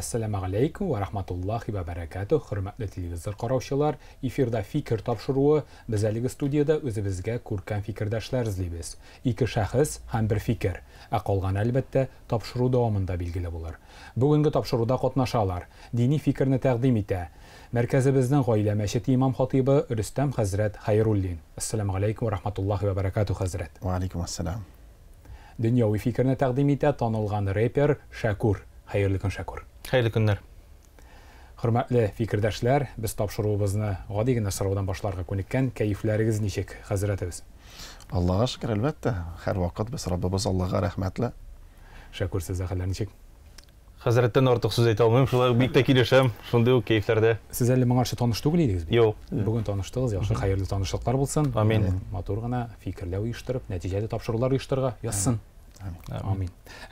Assalamu alaikum wa rahmatullahi wa barakatuh. Hürmetli televizor qarovchilar, efirda fikr topshiruvi. Biz haligi studiyada o'zimizga ko'rkam fikrdoshlar izlaymiz. Ikki shaxs ham bir fikr. Qolgan albatta topshiruv davomida belgili bo'lar. Bugungi topshiruvda qatnashganlar diniy fikrni taqdim etadi. Markazimizning g'oyla mashit imom xatibi Rustam Hazrat Xayrullin. Assalomu alaykum va rahmatullohi va barakatuh Hazrat. Va alaykum assalom. Dunyoviy fikrni taqdim etadi tanilgan reper Shakur. Xayrli kun Shakur. Xayrli kunlar. Hurmatli fikrdoshlar, biz topshiruvimizni oddiygina so'rovdan boshlarga ko'nikkan. Kayflaringiz nechik, Hazratimiz? Allohga shukr, albatta. Har vaqt biz Robbimiz Allohga rahmatli. Shakur, siz ahlar nechik? Hazratdan ortiq so'z ayta olmayman, shular bitta kelishim, shunday u kayflarda. Siz hali menga tanishdingiz edingizmi? Yo'q. Bugun tanishdingiz, yaxshi, xayrli tanishliklar bo'lsin. Amin. Motorgina fikrlar uyushtirib, natijada topshiriqlar uyushtirga yozsin. Amin.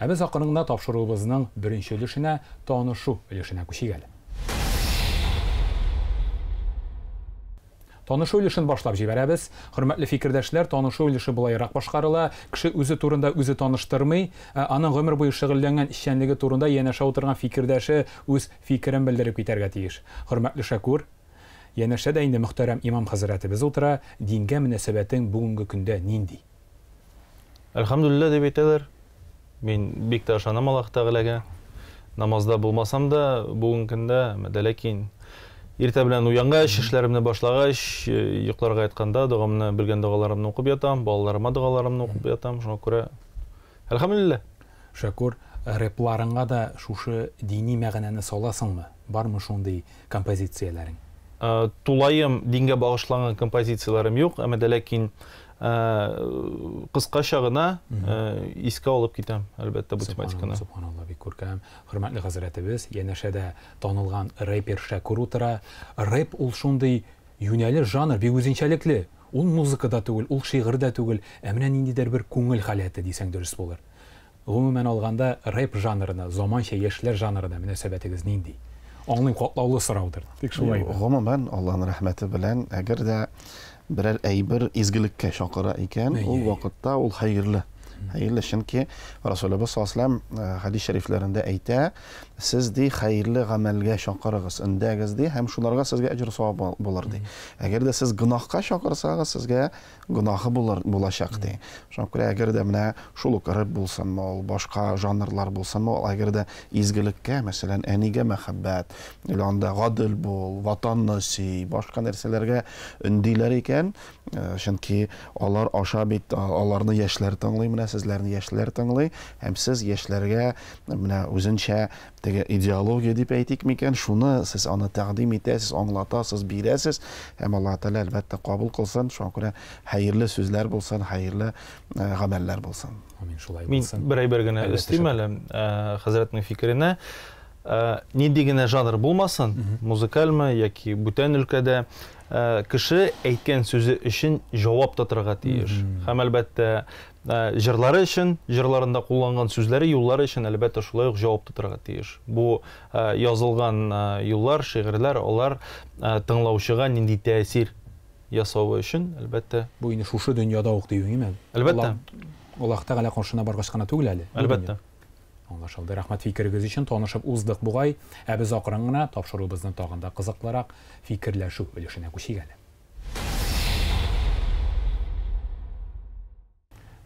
Biz aqrınında topshiruvimizning birinchi ulushini tanishuv ulushini ko'chigaylik. Tanishuv ulushini boshlab jibaramiz. Hurmatli fikrdoshlar, tanishuv ulushi bulayroq boshqarila. Kishi o'zi turida o'zi tanishtirmay, aning umr bo'yi shug'ullangan ishchanligi turida yana shu o'tirgan fikrdoshi o'z fikrini bildirib ketarga tegish. Hurmatli Shakur, yana shada endi muhtaram imom hazratimiz o'tira, dinga munosabating bugungi kunda nindi? Elhamdülillah deb aytadilar. Men bek tashanam Alloh taolaga. Namozda bo'lmasam da bugungi kunda, lekin erta bilan uyangach, ishlarimni boshlagach, yuqlarga aytganda duomni bilgan duolarimni o'qib yotam, bolalarimga duolarimni o'qib yotam. Shuna ko'ra elhamdülillah. Shakur, replaringga da shu diniy ma'noni solasыңмы? Barmi shunday kompozitsiyalaring? Tulayım dinga bag'ishlangan kompozitsiyalarim yo'q, ammo lekin qisqacha g'ina esga olib ketam albatta bu tematikani. Subhanalloh, bek ko'rkam. Hurmatli hazratimiz, yana shada tanilgan reper Shakur o'tira. Rap ul shunday yo'nalish janr o'zginchalikli. Ул muzikada түгел, ул shi'rda түгел, ammo nindidir bir ko'ngil holati desang durust bo'lar. Umuman olganda rap janrina, zamoncha yoshlar janrida munosabatingiz nindi? Аңлый катлаулы соравдыр. Тик шулай. Гомумән, Аллаһның рәхмәте белән, әгәр дә берәр әйбер изгелеккә чакыра икән, ул вакытта ул хәерле. Хәерле, чөнки Расулыбыз саллаллаһу алейһи ва саллям хадис шәрифләрендә әйтә, сез ди хәерле гамәлгә чакырыгыз, индәгез ди, һәм шуларга сезгә әҗр савабы булыр ди. Әгәр дә сез гынахка чакырсагыз, сезгә гынахы булачак ди. Шуңа күрә әгәр дә менә шул ук рэп булсынмы, ул башка жанрлар булсынмы, әгәр дә изгелеккә, мәсәлән, әнигә мәхәббәт, анда гадел бул, ватанны сөй, башка нәрсәләргә өндиләр икән, чөнки алар аша бит, аларны яшьләр тыңлый, менә sizlərni яшьләр тыңлый, һәм сез яшьләргә менә үзенчә теге идеология дип әйтик микән, шуны сез аны тәкъдим итәсез, аңлатасыз, бирәсез, һәм Аллаһ Тәгалә әлбәттә кабул кылсын, шуңа күрә хәерле сүзләр булсын, хәерле гамәлләр булсын. Амин, шулай булсын. Мин бер әйбер генә өстим әле хәзрәтнең фикеренә. Ни дигән жанр булмасын, музыкальмы яки бүтән өлкәдә кеше әйткән сүзе өчен җавап тотарга тиеш. Һәм әлбәттә җырлары өчен, җырларында кулланган сүзләре, юллары өчен әлбәттә шулай ук җавап тотарга тиеш. Бу язылган юллар, шигырьләр, алар тыңлаучыга нинди тәэсир ясавы өчен әлбәттә бу инде шушы дөньяда ук диюңме? Әлбәттә. Аллаһ Тәгалә каршына баргач кына түгел әле. Әлбәттә. Аңлашылды. Рәхмәт фикерегез өчен танышып уздык бугай. Без акрын гына тапшырубызны тагында кызыклырак фикерләшү өлешенә күчигәле.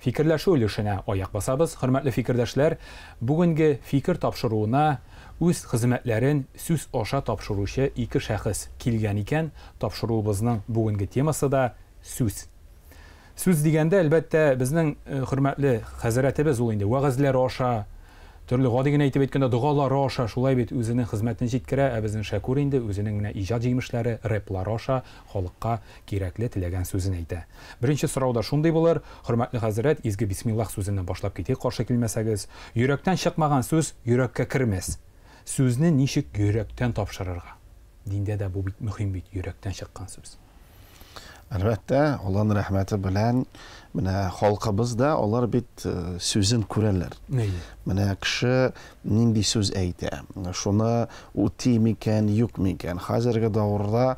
Фикерләшү өлешенә аяк басабыз. Хөрмәтле фикердәшләр, бүгенге фикер тапшыруына үз хезмәтләрен сүз аша тапшыручы ике шәхес килгән икән. Тапшыруыбызның бүгенге темасы да сүз. Сүз дигәндә әлбәттә безнең хөрмәтле хәзрәтебез ул инде вәгазьләр аша, төрле гадигенә әйтеп әйткәндә дугалар аша, шулай бит үзенең хезмәтен җиткерә, безнең Шакур инде үзенең менә иҗат җимешләре, рэплар аша халыкка кирәкле теләгән сүзен әйтә. Беренче сорауда шундый булыр, хөрмәтле хәзрәт, изге бисмиллах сүзеннән башлап китик, каршы килмәсәгез, йөрәктән чыкмаган сүз йөрәккә кермәс. Сүзне ничек йөрәктән тапшырырга? Диндә дә бу бит мөһим бит, йөрәктән чыккан сүз. Әлбәттә, Аллаһның рәхмәте белән менә халкыбызда алар бит сүзен күрәләр. Менә кеше нинди сүз әйтә, шуны үти микән, юк микән. Хәзерге дәврдә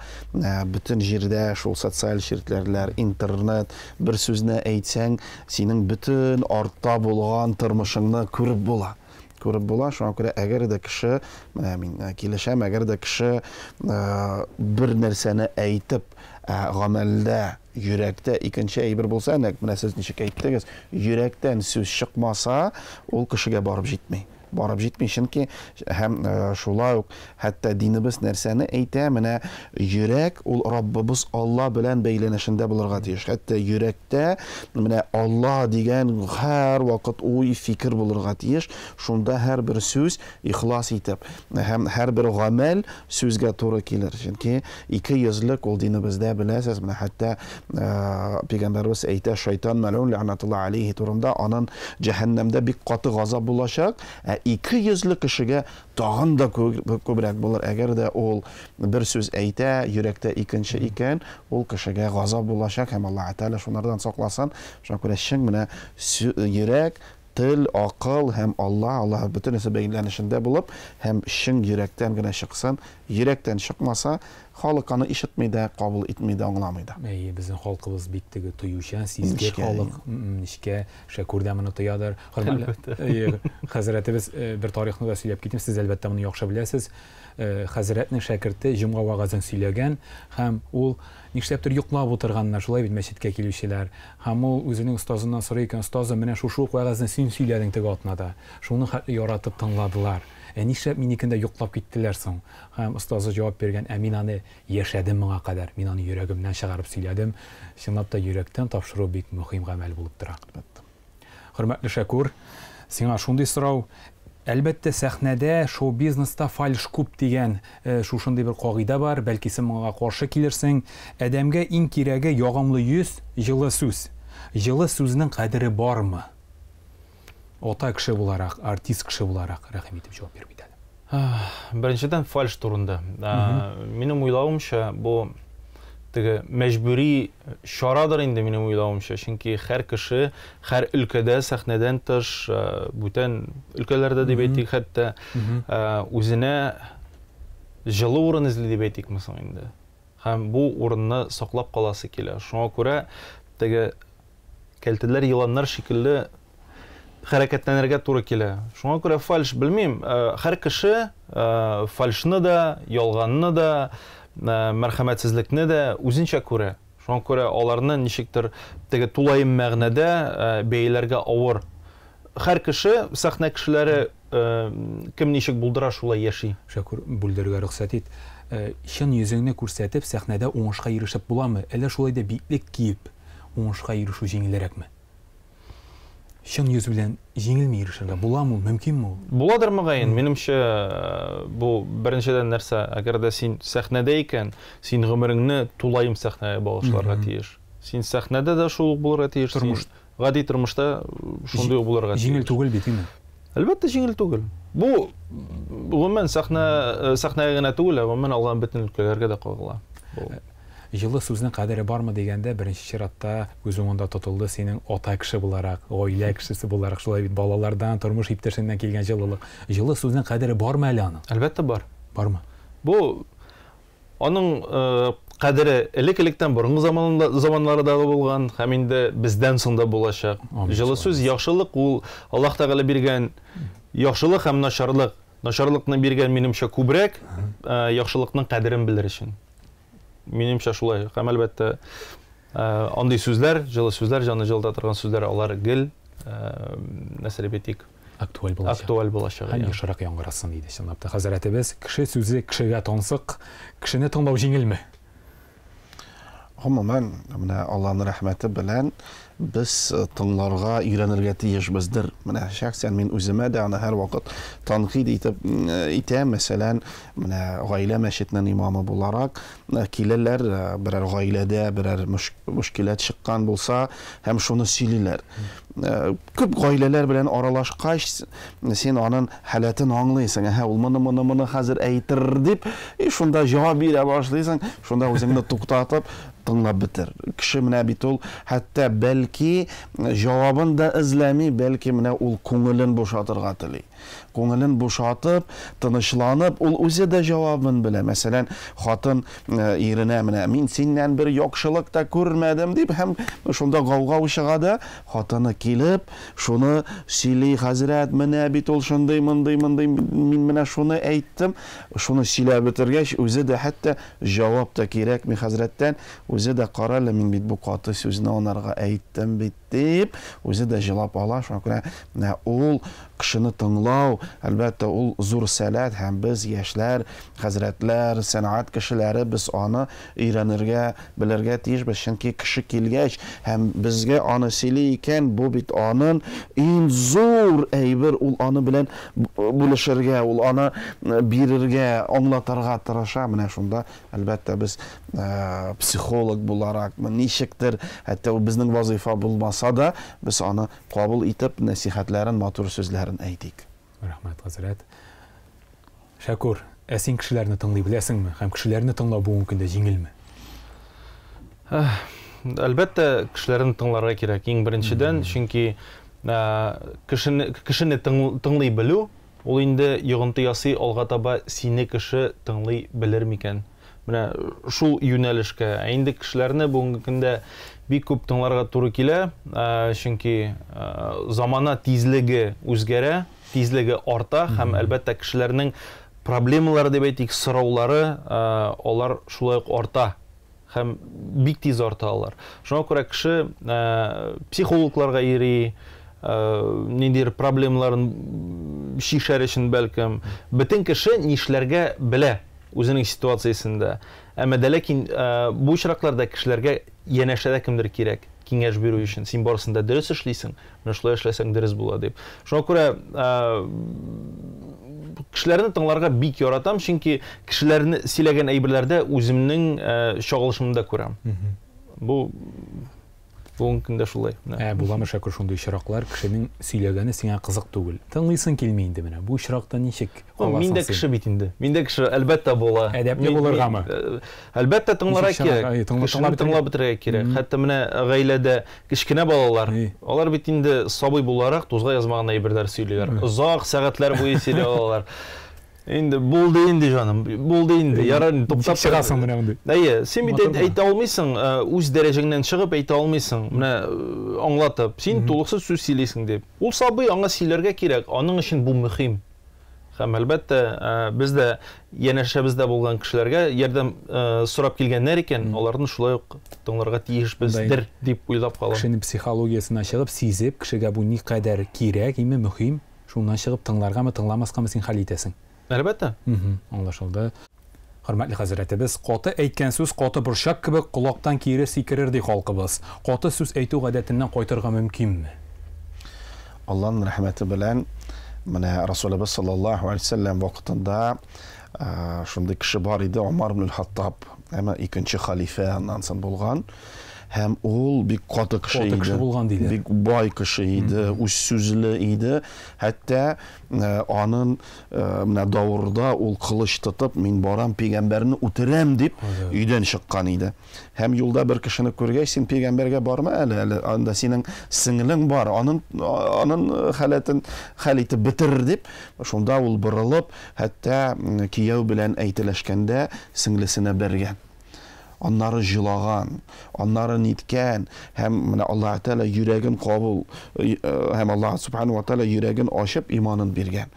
бөтен җирдә шул социаль ширкәтләр, интернет, бер сүзне әйтсәң, синең бөтен артта булган тормышыңны күреп була. күреп була. Шуңа күрә әгәр дә кеше, менә мин килешәм, әгәр дә кеше бер нәрсәне әйтеп, гамәлдә, йөрәктә икенче әйбер булса, менә сез ничек әйттегез, йөрәктән сүз чыкмаса, ул кешегә барып җитми. Барып җитми, чөнки һәм шулай ук хәтта динебез нәрсәне әйтә, менә йөрәк ул Раббыбыз Алла белән бәйләнешендә булырга тиеш. Хәтта йөрәктә менә Алла дигән һәр вакыт уй, фикер булырга тиеш. Шунда һәрбер сүз ихлас итеп, һәм һәрбер гамәл сүзгә туры килер. Чөнки ике йөзлек ул динебездә беләсез, менә хәтта пәйгамбәрбез әйтә, шайтан мәлун ләгънәтуллаһи алейһи турында аның җәһәннәмдә бик каты газап булачак. Ике йөзле кешегә тагын да күбрәк булыр. Әгәр дә ул бер сүз әйтә, йөрәктә икенче икән, ул кешегә газап булачак, һәм Аллаһ Тәгалә шунардан сакласын. Шуңа күрә шың менә йөрәк, тел, акыл һәм Алла бөтенесе бәйләнешендә булып, һәм шың йөрәктән генә чыксын. Йөрәктән чыкмаса, халык аны ишетмәй дә, кабул итмәй дә, аңламый да. Безнең халкыбыз бик теге тоючан, сизгер халык, ничкә шәкүрдә моны тоядыр. Хәзрәтебез бер тарихны да сөйләп китим, сез әлбәттә моны яхшы беләсез. Хәзрәтнең шәкерте җомга вагызын сөйләгән, һәм ул нишләптер йоклап утырганнар, шулай бит мәчеткә килүчеләр. Һәм ул үзенең остазыннан сорый икән, остазым, менә шушы вагызны син сөйләдең теге атнада. Шуны хәтле яратып тыңладылар. Нишләп минекендә йоклап киттеләр соң? Һәм остазы җавап биргән, мин аны яшәдем моңа кадәр. Мин аны йөрәгемнән чыгарып сөйләдем. Чынлап та йөрәктән тапшыру бик мөһим гамәл булып тора. Хөрмәтле Шәкүр, сиңа шундый сорау. Әлбәттә сәхнәдә, шоу-бизнеста фальш күп дигән шушындый бер кагыйдә бар, бәлки син моңа каршы килерсең. Әдәмгә иң кирәге ягымлы йөз, җылы сүз. Җылы сүзнең кадере бармы? Ота кеше буларак, артист кеше буларак, рәхим итеп җавап бир бит әле. Беренчедән фальш турында. Минем уйлавымча, бу теге мәҗбүри шарадыр инде минем уйлавымча, чөнки һәр кеше һәр өлкәдә сәхнәдән тыш, бүтән өлкәләрдә дип әйтик, хәтта үзенә җылы урын эзли дип әйтикме соң инде. Һәм бу урынны саклап каласы килә. Шуңа күрә теге кәлтәләр, еланнар шикелле хәрәкәтләнергә туры килә. Шуңа күрә фальш, белмим, һәр кеше фальшны да, ялганны да, мәрхәмәтсезлекне дә үзенчә күрә. Шуңа күрә аларны ничектер теге тулайым мәгънәдә бәяләргә авыр. Һәр кеше, сәхнә кешеләре кем ничек булдыра, шулай яши. Шәкүр, бүлдерергә рөхсәт ит. Чын йөзеңне күрсәтеп, сәхнәдә уңышка ирешеп буламы? Әллә шулай да битлек киеп, уңышка ирешү җиңелрәкме? Чын йөз белән җиңелме ирешергә буламы, мөмкинме ул? Буладыр мөгаен. Минемчә, бу беренчедән нәрсә, әгәр дә син сәхнәдә икән, син гомереңне тулайым сәхнәгә багышларга тиеш. Син сәхнәдә дә шул булырга тиеш. Гади тормышта шундый булырга тиеш. Җиңел түгел бит инде. Әлбәттә җиңел түгел. Бу гомумән сәхнәгә генә түгел, гомумән алган бөтен өлкәләргә дә кагыла. Җылы сүзнең кадере бармы дигәндә, беренче чиратта күз уңында тотылды синең ата кеше буларак, гаилә кешесе буларак, шулай бит балалардан, тормыш иптәшеннән килгән җылылык. Җылы сүзнең кадере бармы әле аның? Әлбәттә бар. Бармы? Бу аның кадере элек-электән борынгы заманнарда булган, һәм инде бездән соң да булачак. Җылы сүз, яхшылык, ул Аллаһ Тәгалә биргән яхшылык һәм начарлык. Начарлыкны биргән минемчә күбрәк, яхшылыкның кадерен белер өчен. Минемчә шулай. Һәм әлбәттә андый сүзләр, җылы сүзләр, җанны җылыта торган сүзләр, алар гел нәрсә дип әйтик, актуаль булачак. Актуаль булачак. Һәм ешрак яңгырасын диде чынлап та Хәзрәтебез. Кеше сүзе кешегә тансык, кешене тыңлау җиңелме? Гомумән, менә Аллаһның рәхмәте белән без тыңларга өйрәнергә тиешбездер. Менә шәхсән мин үземә дә аны һәр вакыт танкыйд итәм. Мәсәлән, менә гаилә мәчетенең имамы буларак киләләр, берәр гаиләдә берәр мөшкилат чыккан булса, һәм шуны сөйлиләр. Күп гаиләләр белән аралашкач, син аның халатын аңлыйсың. Ул моны хәзер әйтер дип, шунда җавап бирә башлыйсың. Шунда үзеңне туктатып, тыңлап бетер. Кеше менә бит ул хәтта бәлки җавабын да эзләми, бәлки менә ул күңелен бушатырга тели. Күңелен бушатып, тынычланып, ул үзе дә җавабын белә. Мәсәлән, хатын иренә менә мин синнән бер яхшылык та күрмәдем дип, һәм шунда гауга чыга да, хатыны килеп, шуны сөйли, хәзрәт, менә бит ул шундый, мондый, мин менә шуны әйттем, шуны сөйләп бетергәч, үзе дә хәтта җавап та кирәк ми хәзрәттән, үзе дә каралы, мин бит бу каты сүзне анарга әйттем бит дип, үзе дә җавап ала. Шуңа күрә ул кешене тыңлау, әлбәттә ул зур сәләт, һәм без яшьләр, хәзрәтләр, сәнәгать кешеләре без аны өйрәнергә, белергә тиешбез, чөнки кеше килгәч һәм безгә аны сөйли икән, бу бит аның иң зур әйбер, ул аны белән бүлешергә, ул аны бирергә, аңлатырга тырыша. Менә шунда әлбәттә без психолог буларак, ничектер, хәтта ул безнең вазифа булмаса да, без аны кабул итеп, нәсихәтләрен, матур сүзләрен әйтик. Рәхмәт, хәзрәт. Шәкүр, син кешеләрне тыңлый беләсеңме? Һәм кешеләрне тыңлау бүгенге көндә җиңелме? Әлбәттә, кешеләрне тыңларга кирәк. Иң беренчедән, чөнки кешене тыңлый белү, ул инде йогынты ясый, алга таба сине кеше тыңлый белер микән? Менә шул юнәлешкә. Инде кешеләрне бүгенге көндә бик күп тыңларга туры килә, чөнки замана тизлеге үзгәрә, тизлеге арта, һәм әлбәттә кешеләрнең проблемалары дип әйтик, сораулары, алар шулай ук арта. Һәм бик тиз арта алар. Шуңа күрә кеше психологларга йөри, ниндидер проблемаларын шишәр өчен бәлкем, бөтен кеше нишләргә белә үзенең ситуациясендә. Әмма ләкин бу очракларда кешеләргә янәшәдә кемдер кирәк, киңәш бирү өчен. Син барысында дөрес эшлисең, менә шулай эшләсәң дөрес була дип. Шуңа күрә кешеләрне тыңларга бик яратам, чөнки кешеләрне сөйләгән әйберләрдә үземнең чагылышымны да күрәм. Бу бүгенге көндә шулай. Буламы, Шәкүр, шундый очраклар, кешенең сөйләгәне сиңа кызык түгел. Тыңлыйсың килми инде менә. Бу очракта ничек? Мин дә кеше бит инде. Мин дә кеше, әлбәттә була. Әдәпле булыргамы? Әлбәттә тыңларга кирәк. Тыңлап бетерергә кирәк. Хәтта менә гаиләдә кичкенә балалар, алар бит инде сабый буларак тузга язмаган әйберләр сөйлиләр. Озак сәгатьләр буе сөйли алалар. Инде булды инде җаным, булды инде. Ярар, туктап чыгасың менә монда. Әйе, син бит әйтә алмыйсың, үз дәрәҗәңнән чыгып әйтә алмыйсың. Менә аңлатып, син тулыксыз сүз сөйлисең дип. Ул сабый аңа сөйләргә кирәк, аның өчен бу мөһим. Һәм әлбәттә, без дә янәшәбездә булган кешеләргә ярдәм сорап килгәннәр икән, аларны шулай ук тыңларга тиешбездер дип уйлап калам. Кешенең психологиясына чыгып, сизеп, кешегә бу никадәр кирәк, име мөһим, шуннан чыгып тыңларгамы, тыңламаскамы син хәл итәсең. Әлбәттә. Аңлашылды. Хөрмәтле хәзрәтебез, каты әйткән сүз каты борчак кебек кулактан кире сикерер ди халкыбыз. Каты сүз әйтү гадәтеннән кайтырга мөмкинме? Аллаһның рәхмәте белән, менә Расулыбыз саллаллаһу алейхи ва саллям вакытында шундый кеше бар иде, Умар ибн Хаттаб, әмма икенче халифа аннан соң булган. Һәм ул бик каты кеше иде, бик бай кеше иде, үз сүзле иде. Хәтта аның менә давырда ул кылыч тотып, мин барам пәйгамбәрне үтерәм дип өйдән чыккан иде. Һәм юлда бер кешене күргәч, син пәйгамбәргә барма әле, анда синең сеңлең бар, аның халатын хәл итеп бетер дип, шунда ул борылып, хәтта кияү белән әйтелешкәндә сеңлесенә бергән. Аннары җылаган, аннары ниткән, һәм менә Аллаһ Тәала йөрәген кабул, һәм Аллаһ Субханаһу ва Тәала йөрәген ачып иманын биргән.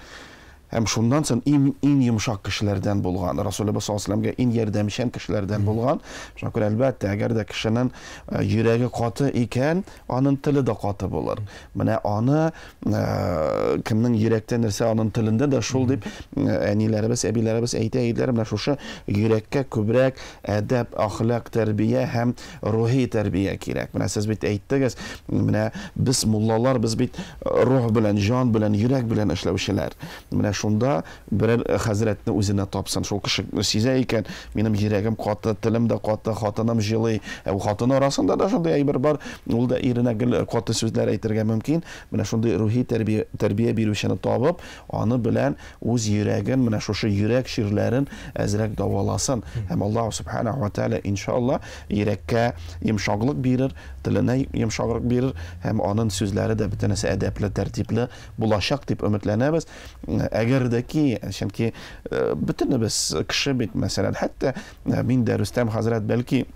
Һәм шундан соң иң йомшак кешеләрдән булган, Расулыбыз саллаллаһу алейһи ва саллямга иң ярдәмчән кешеләрдән булган. Шуңа күрә әлбәттә, әгәр дә кешенең йөрәге каты икән, аның теле дә каты булыр. Менә аны кемнең йөрәктә нәрсә, аның телендә дә шул дип әниләребез, әбиләребез әйтә иделәр. Менә шушы йөрәккә күбрәк әдәп, әхлак, тәрбия һәм рухи тәрбия кирәк. Менә сез бит әйттегез, менә без муллалар, без бит рух белән, җан белән, йөрәк белән эшләүчеләр. Менә шунда берәр хәзрәтне үзенә тапсын. Шул кеше сизә икән, минем йөрәгем каты, телем дә каты, хатыным җылый. Ул хатын арасында да шундый әйбер бар. Ул да иренә гел каты сүзләр әйтергә мөмкин. Менә шундый рухи тәрбия бирүчене табып, аны белән үз йөрәген, менә шушы йөрәк ширләрен әзрәк даваласын. Һәм Аллаһ субханаһу ва тааля иншалла йөрәккә йомшаклык бирер, теленә йомшаклык бирер һәм аның сүзләре дә бөтенесе әдәпле, тәртипле булачак дип өметләнәбез. Әгәр дә ки, чөнки бөтенебез кеше бит, мәсәлән, хәтта мин дә Рөстәм хәзрәт бәлки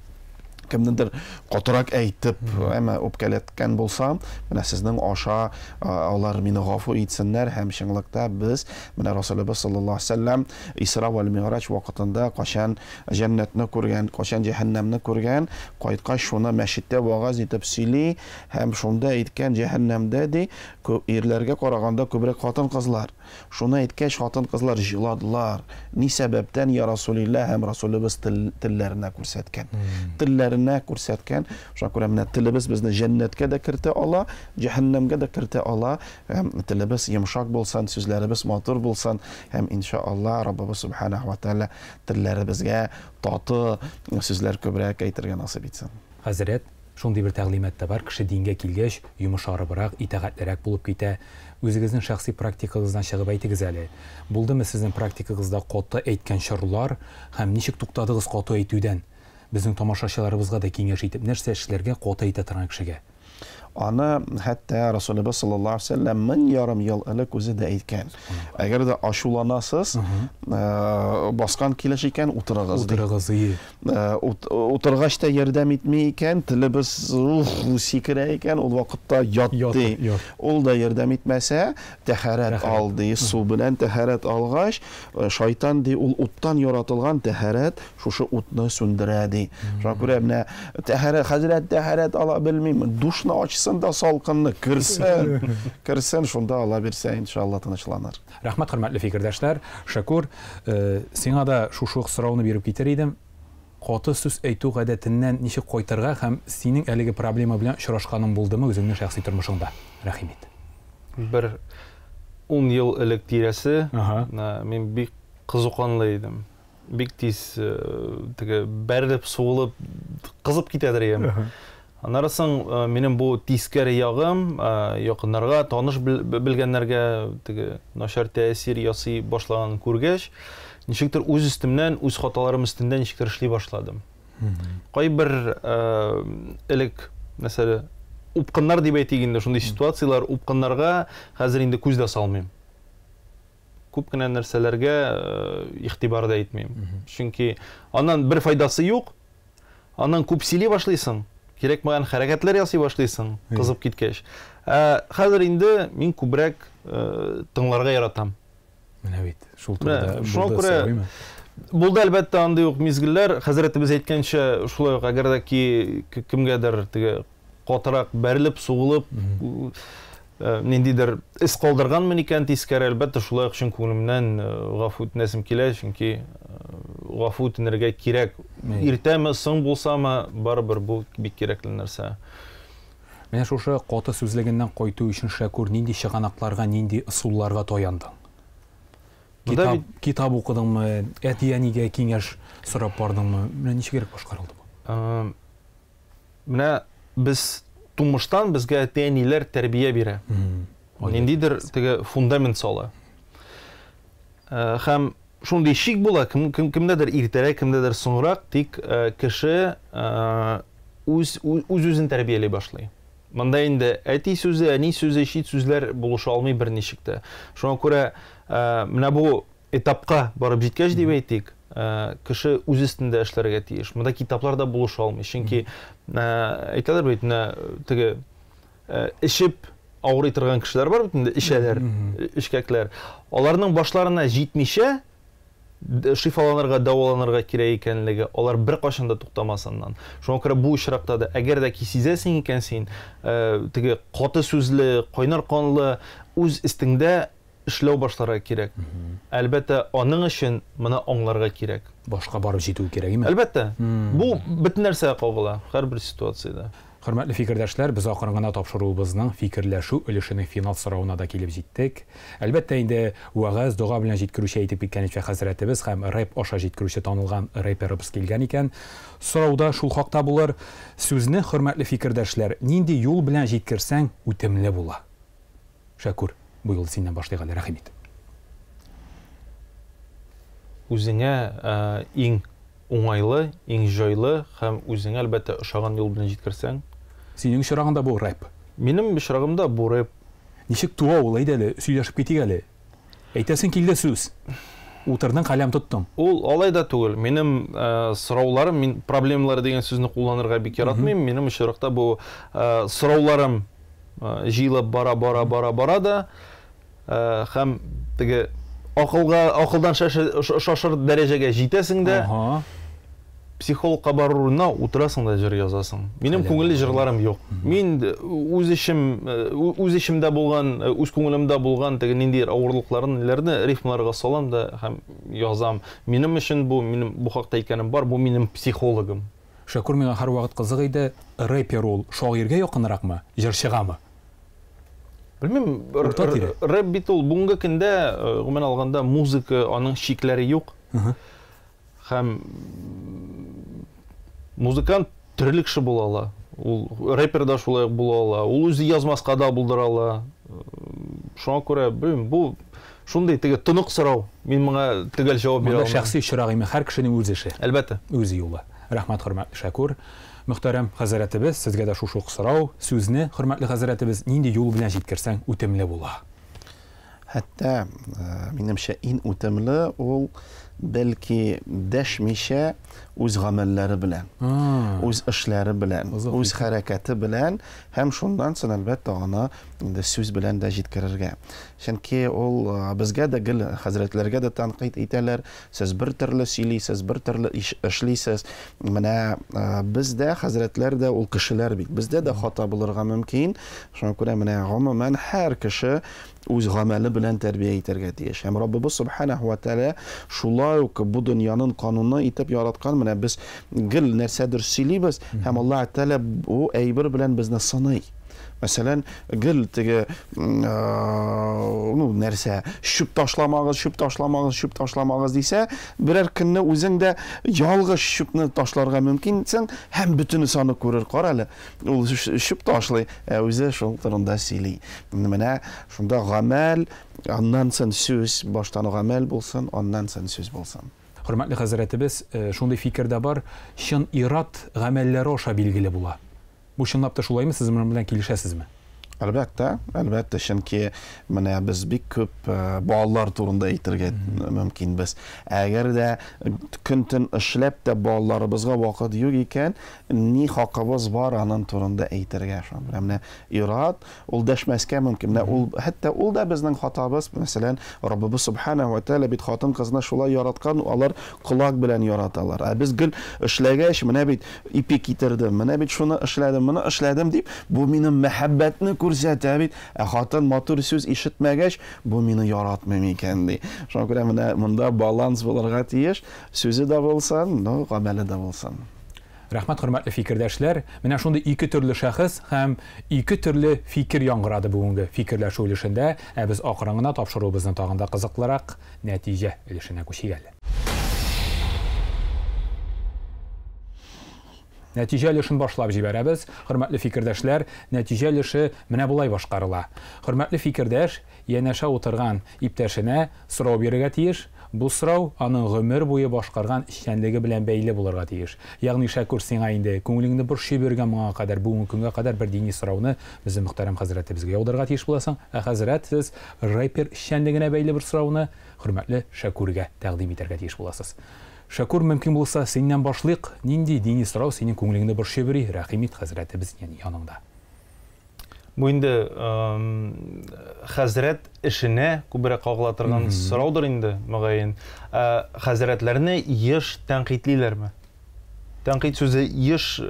кемнеңдер катырак әйтеп, әмма үпкәләткән булсам, менә сезнең аша алар мине гафу итсеннәр һәм чынлыкта без менә Расулыбыз саллаллаһу алейһи ва саллям Исра ва Ми'раҗ вакытында кашан җәннәтне күргән, кашан җәһәннәмне күргән, кайткач шуны мәчеттә вагаз итеп сөйли һәм шунда әйткән җәһәннәмдә ди күп ирләргә караганда күбрәк хатын-кызлар. Шуны әйткәч хатын-кызлар җыладылар. Ни сәбәптән я Расулилла һәм Расулыбыз телләренә күрсәткән. Телләренә күрсәткән. Шуңа күрә менә телебез безне җәннәткә дә кертә ала, җәһәннәмгә дә кертә ала. Телебез йомшак булсын, сүзләребез матур булсын һәм иншаалла Раббыбыз субханаһу ва тааля телләребезгә таты сүзләр күбрәк әйтергә насыйп итсен. Хәзрәт, шундый бер тәгълимат та бар, кеше дингә килгәч, йомшарыбрак, итәгатьлерәк булып китә. Үзегезнең шәхси практикагыздан чыгып әйтегез әле. Булдымы сезнең практикагызда каты әйткән чорлар һәм ничек туктадыгыз каты әйтүдән? Безнең тамашачыларыбызга да киңәш итеп, нәрсә эшләргә каты әйтә торган кешегә? Аны хәтта Расулыбыз саллаллаһу алейһи ва саллям 1000 ярым ел элек үзе дә әйткән. Әгәр дә ашуланасыз, баскан килеш икән, утырыгыз. Утыргач та ярдәм итми икән, телебез сикерә икән, ул вакытта ятты. Ул да ярдәм итмәсә, тәһарәт алды, су белән тәһарәт алгач, шайтан ди ул уттан яратылган тәһарәт шушы утны сүндерә ди. Шуңа күрә менә тәһарәт, хәзрәт тәһарәт ала белмим, душны ачсында салкынны керсен, шунда ала бирсә иншалла тынычланыр. Рәхмәт, хөрмәтле фикердәшләр. Шәкүр, сиңа да шушы сорауны биреп китер идем. Каты сүз әйтү гадәтеннән ничек кайтырга һәм синең әлеге проблема белән очрашканың булдымы үзеңнең шәхси тормышыңда? Рәхим ит. Бер 10 ел элек тирәсе, мин бик кызыканлы идем. Бик тиз бәрелеп, сугылып, кызып китәдер идем. Анарсын минем бу тискәре ягым, якыннарга, таныш белгәннәргә начар тәэсир ясый башлаган күргәч, ничектер үз өстемнән, үз хаталарым өстендә ничектер эшли башладым. Кайбер элек, мәсәлән, упкыннар дип әйтик инде, шундый ситуациялар упкыннарга хәзер инде күз дә салмыйм. Күп кенә нәрсәләргә игътибар да итмим. Чөнки аннан бер файдасы юк. Аннан күп сөйли башлыйсың. Кирәкмәгән хәрәкәтләр ясый башлыйсың, кызып киткәч. Хәзер инде мин күбрәк тыңларга яратам. Менә бит, шул турыда булды. Булды әлбәттә андый ук мизгелләр, хәзрәтебез әйткәнчә, шулай ук әгәр дә ки кемгәдер катырак бәрелеп, сугылып, ниндидер эс калдырганмын икән тискәре, әлбәттә шулай ук чын күңелемнән гафу үтенәсем килә, чөнки гафу үтенергә кирәк. Иртәме, соң булсамы, барыбер бу бик кирәкле нәрсә. Менә шушы каты сүзлегеннән кайту өчен Шәкүр нинди чыганакларга, нинди ысулларга таяндың? Китап укыдыңмы, әти-әнигә киңәш сорап бардыңмы? Менә ничек башкарылды бу? Менә без тумыштан безгә әти-әниләр тәрбия бирә. Ниндидер фундамент сала. Һәм шундый шик була, кемдәдер иртәрәк, кемдәдер соңрак, тик кеше үз-үзен тәрбиялей башлый. Монда инде әти сүзе, әни сүзе, шит сүзләр булыша алмый бер ничектә. Шуңа күрә менә бу этапка барып җиткәч дип әйтик, кеше үз өстендә эшләргә тиеш. Монда китапларда булыша алмый. Чөнки әйтәләр бит, теге ишеп авырый торган кешеләр бар бит инде, ишәләр, ишкәкләр. Аларның башларына җитмичә шифаланырга, даваланырга кирәк икәнлеге, алар бер кашан да туктамасыннан. Шуңа күрә бу очракта да әгәр дә сизәсең икән син, теге каты сүзле, кайнар канлы үз истеңдә эшләү башларга кирәк. Әлбәттә, аның өчен моны аңларга кирәк. Башка барып җитү кирәк име? Әлбәттә. Бу бөтен нәрсә кагыла, һәрбер ситуациядә. Hörmətli fikirdaşlar, biz axırın gana tapşırığımızның fikirləşү өлешенең финал соравына да килеп җиттек. Әлбәттә инде вагыз дога белән җиткерүче әйтеп киткән хәзрәтебез һәм рэп аша җиткерүче танылган рэперыбыз килгән икән. Сорауда шул хакта булыр. Сүзне хөрмәтле фикердәшләр, нинди юл белән җиткерсәң үтемле була? Шәкүр, бу юл синнән башлыйк әле, рәхмәт. Үзеңә иң уңайлы, иң җайлы һәм үзеңә әлбәттә ошаган юл белән җиткерсәң. Синең очрагында бу рэп. Минем очрагымда бу рэп. Ничек туа ул әйдә әле, сөйләшеп китик әле. Әйтәсең килде сүз. Утырдың, каләм тоттың. Ул алай да түгел. Минем сорауларым, мин проблемалар дигән сүзне кулланырга бик яратмыйм. Минем очракта бу сорауларым җыелып бара да һәм теге акылдан шашыр дәрәҗәгә җитәсең дә психологка баруына утырасың да җыр язасың. Минем күңелле җырларым юк. Мин үз ишемдә булган, үз күңелемдә булган теге ниндидер авырлыкларын ниләрне рифмаларга салам да һәм язам. Минем өчен бу хакта әйткәнем бар, бу минем психологым. Шәкүр, миңа һәрвакыт кызык иде, рэпер ул шагыйрьгә якынракмы, җырчыгамы? Белмим, рэп бит ул бүгенге көндә гомумән алганда музыка, аның шикләре юк. Һәм музыкант төрле кеше була ала. Ул рэпер да шулай була ала. Ул үзе язмаска да булдыра ала. Шуңа күрә, белмим, бу шундый теге тонык сорау. Мин моңа төгәл җавап бирә алмыйм. Монда шәхси очрагы, һәр кешенең үз эше. Әлбәттә. Үз юлы. Рәхмәт, хөрмәтле Шәкүр. Мөхтәрәм хәзрәтебез, сезгә дә шушы сорау. Сүзне, хөрмәтле хәзрәтебез, нинди юл белән җиткерсәң үтемле була? Хәтта минемчә иң үтемле ул бәлки дәшмичә үз гамәлләре белән, үз эшләре белән, үз хәрәкәте белән һәм шундан соң әлбәттә аны сүз белән дә җиткерергә. Чөнки ул безгә дә гел хәзрәтләргә дә тәнкыйть итәләр. Сез бер төрле сөйлисез, бер төрле эшлисез. Менә бездә хәзрәтләр дә ул кешеләр бит. Бездә дә хата булырга мөмкин. Шуңа күрә менә гомумән һәр кеше үз гамәле белән тәрбия итәргә тиеш. Һәм Раббыбыз Субханаһу ва Тәала шулай ук бу дөньяның кануны итеп яраткан. Менә без гел нәрсәдер сөйлибез һәм Аллаһ Тәала бу әйбер белән безне сыный. Мәсәлән, гел теге нәрсә шүп ташламагыз дисә, берәр көнне үзең дә ялгыш шүпне ташларга мөмкинсең һәм бүтән саны күрер. Кара әле, ул шүп ташлый, үзе шул турында сөйли. Менә шунда гамәл, аннан соң сүз, баштан гамәл булсын, аннан соң сүз булсын. Хөрмәтле хәзрәтебез, шундый фикердә бар, чын ират гамәлләре аша билгеле була. Бу чынлап та шулаймы, сез белән килешәсезме? Әлбәттә, чөнки менә без бик күп балалар турында әйтергә мөмкин без. Әгәр дә көн-төн эшләп тә балаларыбызга вакыт юк икән, ни хакыбыз бар аның турында әйтергә. Менә ират, ул дәшмәскә мөмкин. Ул хәтта ул да безнең хатабыз. Мәсәлән, Раббыбыз Субханаһу ва Тәала бит хатын-кызны шулай яраткан, алар колак белән яраталар. Без гел эшләгәч, менә бит ипи китердем, менә бит шуны эшләдем, моны эшләдем дип, бу минем мәхәббәтне күрсәтә бит. Хатын матур сүз ишетмәгәч, бу мине яратмый икән ди. Шуңа күрә менә монда баланс булырга тиеш. Сүзе дә булсын, гамәле дә булсын. Рәхмәт, хөрмәтле фикердәшләр. Менә шундый ике төрле шәхес һәм ике төрле фикер яңгырады бүгенге фикерләшү өлешендә. Без акрын гына тапшыруыбызны тагын да кызыклырак нәтиҗә өлешенә күчик әле. Нәтиҗә өлешен башлап җибәрәбез. Хөрмәтле фикердәшләр, нәтиҗә өлеше менә булай башкарыла. Хөрмәтле фикердәш, янәшә утырган иптәшенә сорау бирергә тиеш. Бу сорау аның гомер буе башкарган эшчәнлеге белән бәйле булырга тиеш. Ягъни Шәкүр, сиңа инде күңелеңне борчый бергән моңа кадәр бүгенге көнгә кадәр бер дини сорауны безнең мөхтәрәм хәзрәтебезгә яудырырга тиеш буласың. Хәзрәт, сез рэпер эшчәнлегенә бәйле бер сорауны хөрмәтле Шәкүргә тәкъдим итәргә тиеш буласыз. Шәкүр, мөмкин булса, синнән башлыйк. Нинди дини сорау синең күңелеңне борчый бери? Рәхимит хәзрәтебез яныңда. Бу инде хәзрәт эшенә күбрәк кагыла сораудыр инде, мөгаен. Хәзрәтләрне еш тәнкыйтьлиләрме? Тәнкыйть сүзе еш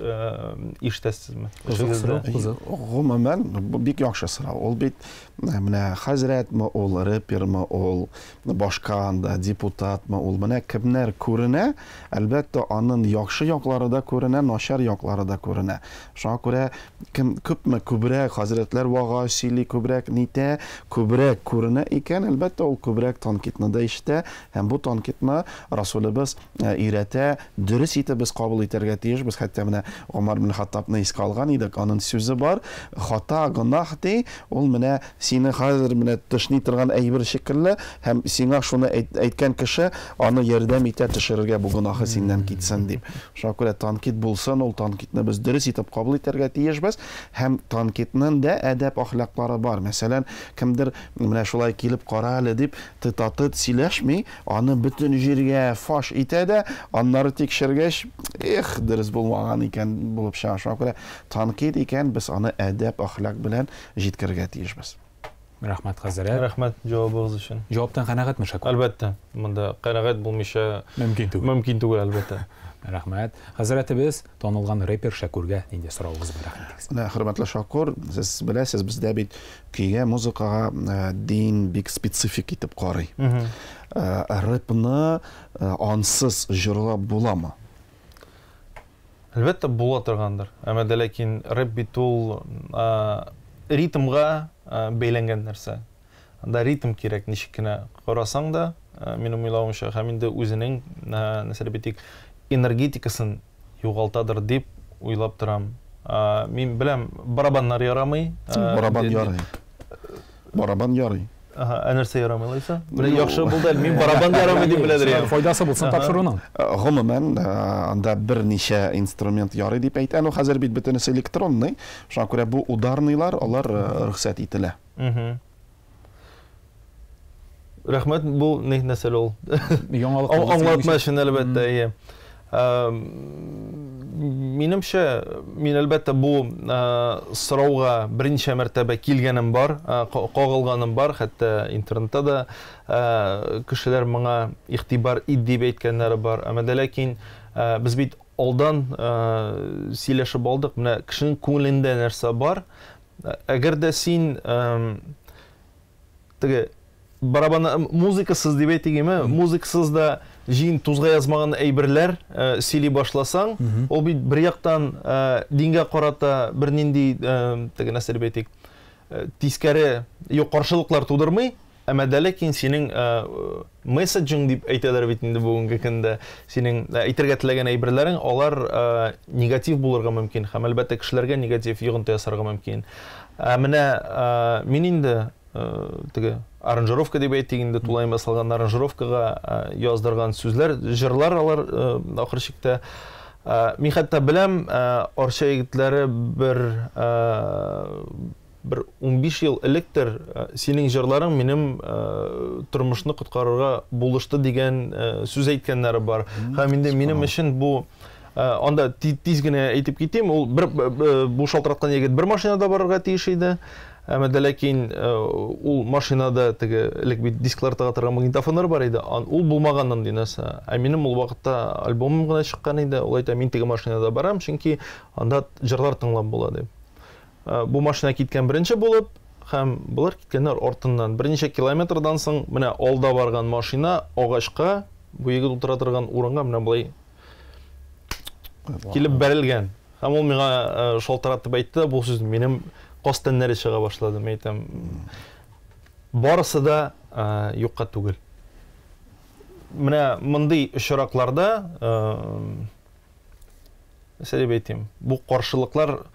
ишетәсезме? Гомумән бик яхшы сорау. Ул бит менә хәзрәтме, ул рэперме, ул башка анда депутатмы, ул менә кемнәр күренә, әлбәттә аның яхшы яклары да күренә, начар яклары да күренә. Шуңа күрә кем күбрәк хәзрәтләр вага сөйли, күбрәк нитә, күбрәк күренә икән, әлбәттә ул күбрәк танкитны да ишетә, һәм бу танкитны Расулыбыз өйрәтә, дөрес итеп без кабул итәргә тиешбез. Хәтта менә Умар ибн Хаттабны искә алган идек, аның сүзе бар, хата гынах ди, ул менә сине хәзер менә тышни торган әйбер шикелле, һәм сиңа шуны әйткән кеше аны ярдәм итә төшерергә бу гынахы синнән китсен дип. Шуңа күрә танкит булсын, ул танкитны без дөрес итеп кабул итәргә тиешбез, һәм танкитның да әдәп ахлаклары бар. Мәсәлән, кемдер менә шулай килеп кара әле дип тытатыт сөйләшми, аны бөтен җиргә фаш итә дә, аннары тикшергәч, дөрес булмаган икән булып чыга. Шуңа күрә танкит икән, без аны әдәп ахлак белән җиткергә тиешбез. Рәхмәт хәзрәт. Рәхмәт җавабыгыз өчен. Җаваптан канәгатьме Шакур? Әлбәттә. Монда канәгать булмыйча мөмкин түгел, әлбәттә. Рәхмәт. Хәзрәтебез танылган рэпер Шакурга нинди соравыгыз бар? Менә хөрмәтле Шакур, сез беләсез, бездә бит көйгә, музыкага дин бик специфик итеп карый. Рэпны ансыз җырлап буламы? Әлбәттә була торгандыр. Әмма дә ләкин рэп бит ул ритмга бәйләнгән нәрсә. Анда ритм кирәк, ничек кенә карасаң да, минем уйлавымча, һәм инде үзенең нәрсә энергетикасын югалтадыр дип уйлап торам. Мин беләм, барабаннар ярамый. Барабан ярый. Нәрсә ярамый лайса? Менә яхшы булды, мин барабан ярамый дип беләдер. Файдасы булсын тапшыруның. Гомумән, анда берничә инструмент ярый дип әйтә. Хәзер бит бөтенесе электронный. Шуңа күрә бу ударныйлар, алар рөхсәт ителә. Рәхмәт, бу нәрсә ул? Яңалык. Аңлатма өчен әлбәттә. Минемчә, мин әлбәттә бу сорауга берничә мәртәбә килгәнем бар, кагылганым бар, хәтта интернетта да кешеләр моңа игътибар ит дип әйткәннәре бар. Әмма дә ләкин без бит алдан сөйләшеп алдык, менә кешенең күңелендә нәрсә бар. Әгәр дә син теге барабаны музыкасыз дип әйтегеме, музыкасыз да җин тузга язмаган әйберләр сөйли башласаң, ул бит бер яктан дингә карата бер нинди теге нәрсә дип әйтик, тискәре каршылыклар тудырмый, әмма дә ләкин синең месседжинг дип әйтәләр бит инде бүгенге көндә, синең әйтергә теләгән әйберләрең, алар негатив булырга мөмкин, һәм әлбәттә кешеләргә негатив йогынты ясарга мөмкин. Менә мин инде теге аранжировка дип әйтик инде, тулай ясалган аранжировкага яздырган сүзләр, җырлар алар ахыр чиктә. Мин хәтта беләм, арча егетләре бер 15 ел электер синең җырларың минем тормышны коткарырга булышты дигән сүз әйткәннәре бар. Һәм инде минем өчен бу анда тиз генә әйтеп китим, ул бу шалтыраткан егет бер машинада барырга тиеш иде. Әмма дә ләкин ул машинада теге элек бит дисклар тага торган магнитофоннар бар иде. Ул булмаганнан динәсә. Ә минем ул вакытта альбомым гына чыккан иде. Ул әйтә, мин теге машинада барам, чөнки анда җырлар тыңлап була дип. Бу машина киткән беренче булып, һәм булар киткәннәр артыннан. Берничә километрдан соң менә алда барган машина агачка, бу егет утыра торган урынга менә булай килеп бәрелгән. Һәм ул миңа шалтыратып әйтте, бу сүз минем костеннәре чыга башлады, әйтәм. Барысы да юкка түгел. Менә мондый очракларда сәлеп әйтим, бу каршылыклар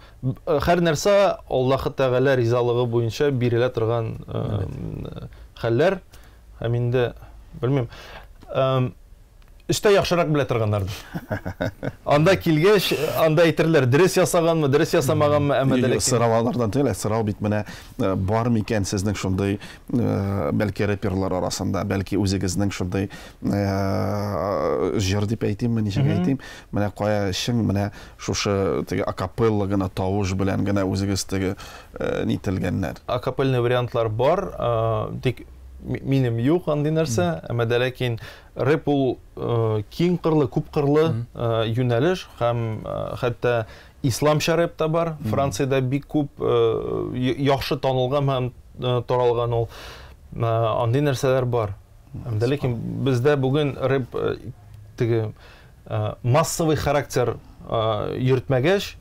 һәр нәрсә Аллаһ Тәгалә ризалыгы буенча бирелә торган хәлләр. Һәм инде белмим, Өстә яхшырак белә торганнардыр. Анда килгәч, анда әйтерләр, дөрес ясаганмы, дөрес ясамаганмы, әмма дә ләкин сораулардан түгел, сорау бит менә бар микән сезнең шундый бәлки рэперлар арасында, бәлки үзегезнең шундый җыр дип әйтимме, ничек әйтим, менә кая шың, менә шушы теге акапелла гына тавыш белән генә үзегез теге нителгәннәр. Акапельный вариантлар бар, тик минем юк андый нәрсә, әмма дә ләкин рэп ул киң кырлы, күп кырлы юнәлеш һәм хәтта исламча рэп та бар. Франциядә бик күп яхшы танылган һәм таралган ул андый нәрсәләр бар. Әмма дә ләкин бездә бүген рэп теге массовый характер йөртмәгәч,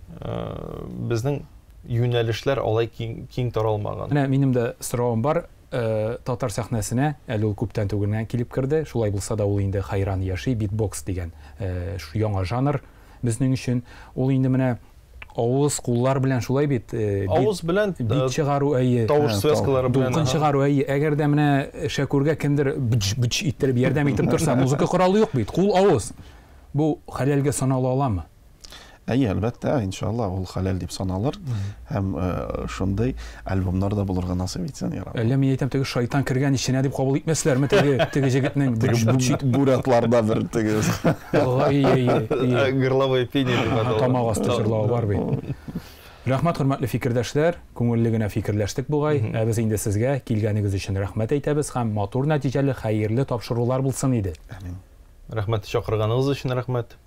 безнең юнәлешләр алай киң таралмаган. Менә минем дә соравым бар. Татар сәхнәсенә әле ул күптән түгелнән килеп керде. Шулай булса да ул инде хайран яши, битбокс дигән яңа жанр безнең өчен. Ул инде менә авыз, куллар белән шулай бит. Авыз белән бит чыгару әйе. Тавыш связкалары белән. Дулкын чыгару әйе. Әгәр дә менә Шәкүргә кемдер бүч иттереп ярдәм итеп торса, музыка коралы юк бит. Кул, авыз. Бу хәләлгә санала аламы? Әйе, әлбәттә, иншалла, ул хәләл дип саналыр. Һәм шундый альбомнар да булырга насыйп итсен, ярабби. Әллә мин әйтәм, теге шайтан кергән иченә дип кабул итмәсләрме теге җегетнең Буратларда бер теге. Горловое пение дип атала. Тамак асты җырлавы бар бит. Рәхмәт, хөрмәтле фикердәшләр, күңелле генә фикерләштек бугай. Без инде сезгә килгәнегез өчен рәхмәт әйтәбез һәм матур нәтиҗәле, хәерле тапшырулар булсын иде. Амин. Рәхмәт, чакырганыгыз өчен рәхмәт.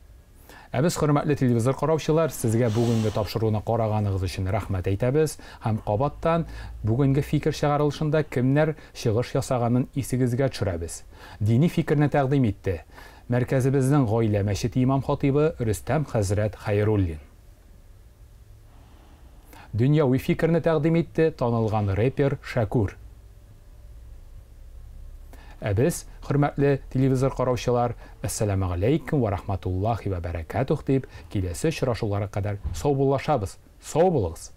Без хөрмәтле телевизор караучылар, сезгә бүгенге тапшыруны караганыгыз өчен рәхмәт әйтәбез һәм кабаттан бүгенге фикер чыгарылышында кемнәр чыгыш ясаганын исегезгә төшерәбез. Дини фикерне тәкъдим итте мәркәзебезнең гаилә мәчете имам-хатибы Рөстәм хәзрәт Хәйруллин. Дөньяви фикерне тәкъдим итте танылган рэпер Шәкүр. Без хөрмәтле телевизор караучылар, ассаламу алейкум ва рахматуллахи ва баракатух дип, киләсе очрашуларга кадәр сау булышабыз. Сау булыгыз.